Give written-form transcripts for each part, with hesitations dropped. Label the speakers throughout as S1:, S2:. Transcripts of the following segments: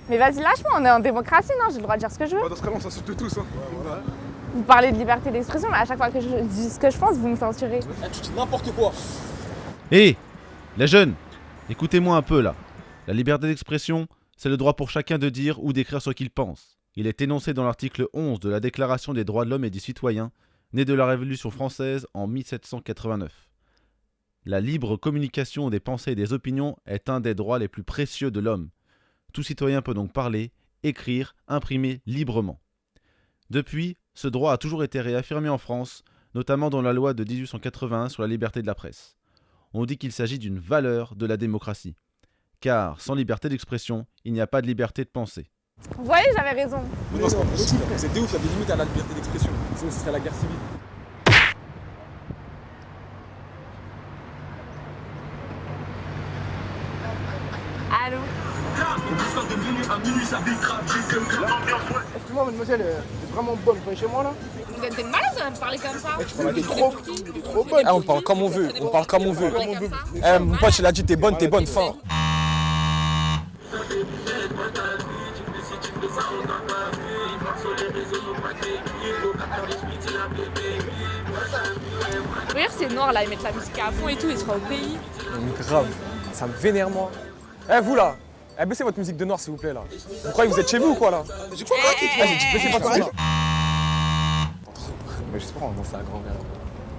S1: Mais vas-y, lâche-moi, on est en démocratie, non? J'ai le droit de dire ce que je veux.
S2: Dans ce cas-là, on s'insulte tous. Hein. Ouais.
S1: Vous parlez de liberté d'expression, mais à chaque fois que je dis ce que je pense, vous me censurez.
S3: Tu dis n'importe quoi.
S4: Hé, les jeunes, écoutez-moi un peu là. La liberté d'expression, c'est le droit pour chacun de dire ou d'écrire ce qu'il pense. Il est énoncé dans l'article 11 de la Déclaration des droits de l'homme et du citoyen, née de la Révolution française en 1789. La libre communication des pensées et des opinions est un des droits les plus précieux de l'homme. Tout citoyen peut donc parler, écrire, imprimer librement. Depuis, ce droit a toujours été réaffirmé en France, notamment dans la loi de 1881 sur la liberté de la presse. On dit qu'il s'agit d'une valeur de la démocratie. Car sans liberté d'expression, il n'y a pas de liberté de penser.
S1: Vous voyez, j'avais raison.
S3: Mais non, c'est pas possible. Vous êtes des ouf, il y a des limites à la liberté d'expression. Sinon, ce serait la guerre civile.
S1: Allô?
S2: Excuse-moi, mademoiselle, vous êtes vraiment bonne. Vous venez chez moi là?
S5: Vous êtes des malades à me parler comme ça.
S2: Elle est trop bonne.
S3: On parle comme on veut, on parle comme on veut. Mon pote, il a dit t'es bonne, fort.
S5: Regarde, c'est noir là, ils mettent la musique à fond et tout, il sera au pays.
S3: Mais grave, ça me vénère moi. Vous là, baissez votre musique de noir s'il vous plaît là. Vous croyez que vous êtes chez vous ou quoi là?
S2: J'ai quoi craqué?
S3: J'ai dit baissez votre musique. Mais je sais pas, c'est un grand-mère.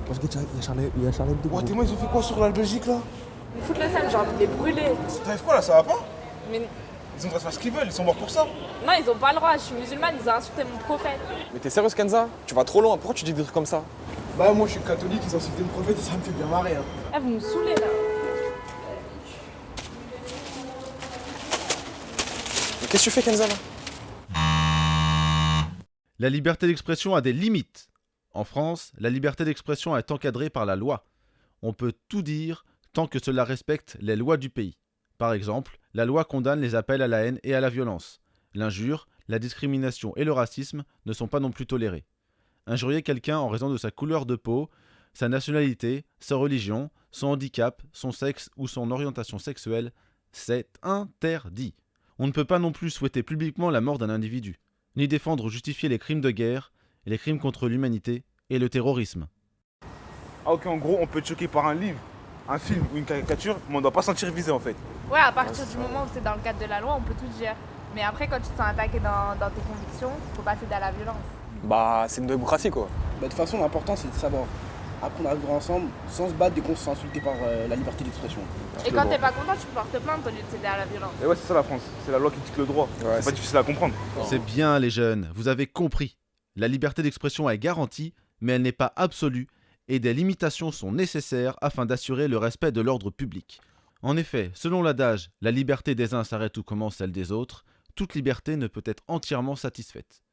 S6: Parce que il y a Charlie Hebdo.
S2: Ouais, témoin, ils ont fait quoi sur la Belgique là?
S1: Ils foutent le seum, j'ai envie de les brûler.
S2: T'arrives quoi là, ça va pas?
S1: Mais
S2: Ils ont le droit de faire ce qu'ils veulent, ils sont morts pour ça.
S1: non, ils ont pas le droit, je suis musulmane, ils ont insulté mon prophète.
S3: Mais t'es sérieuse Kenza? Tu vas trop loin, pourquoi tu dis des trucs comme ça?
S2: Bah, moi je suis catholique, ils ont cité le prophète et ça me fait bien marrer. Hein.
S1: Ah, vous me saoulez là.
S3: Mais qu'est-ce que tu fais Kenza là?
S4: La liberté d'expression a des limites. En France, la liberté d'expression est encadrée par la loi. On peut tout dire tant que cela respecte les lois du pays. Par exemple, la loi condamne les appels à la haine et à la violence. L'injure, la discrimination et le racisme ne sont pas non plus tolérés. Injurier quelqu'un en raison de sa couleur de peau, sa nationalité, sa religion, son handicap, son sexe ou son orientation sexuelle, c'est interdit. On ne peut pas non plus souhaiter publiquement la mort d'un individu, ni défendre ou justifier les crimes de guerre, les crimes contre l'humanité et le terrorisme.
S2: Ah, ok, en gros, on peut être choqué par un livre, un film ou une caricature, mais on doit pas se sentir visé en fait.
S1: Ouais, à partir du moment où c'est dans le cadre de la loi, on peut tout dire. Mais après, quand tu te sens attaqué dans tes convictions, faut pas céder à la violence.
S3: Bah c'est une démocratie quoi.
S6: Bah, de toute façon, l'important c'est de savoir apprendre à vivre ensemble sans se battre dès qu'on se sent insulté par la liberté d'expression.
S1: Et quand t'es pas content, tu peux porter plainte au lieu de céder à la violence.
S2: Et ouais, c'est ça la France, c'est la loi qui dicte le droit.
S3: Ouais,
S2: C'est pas difficile à comprendre.
S4: C'est bien les jeunes, vous avez compris. La liberté d'expression est garantie, mais elle n'est pas absolue, et des limitations sont nécessaires afin d'assurer le respect de l'ordre public. En effet, selon l'adage « la liberté des uns s'arrête où commence celle des autres », toute liberté ne peut être entièrement satisfaite.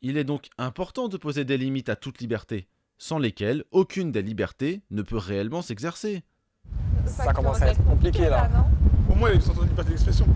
S4: Il est donc important de poser des limites à toute liberté, sans lesquelles aucune des libertés ne peut réellement s'exercer.
S3: Ça commence à être compliqué là.
S1: non?
S2: Au moins, il y a une sorte de liberté d'expression.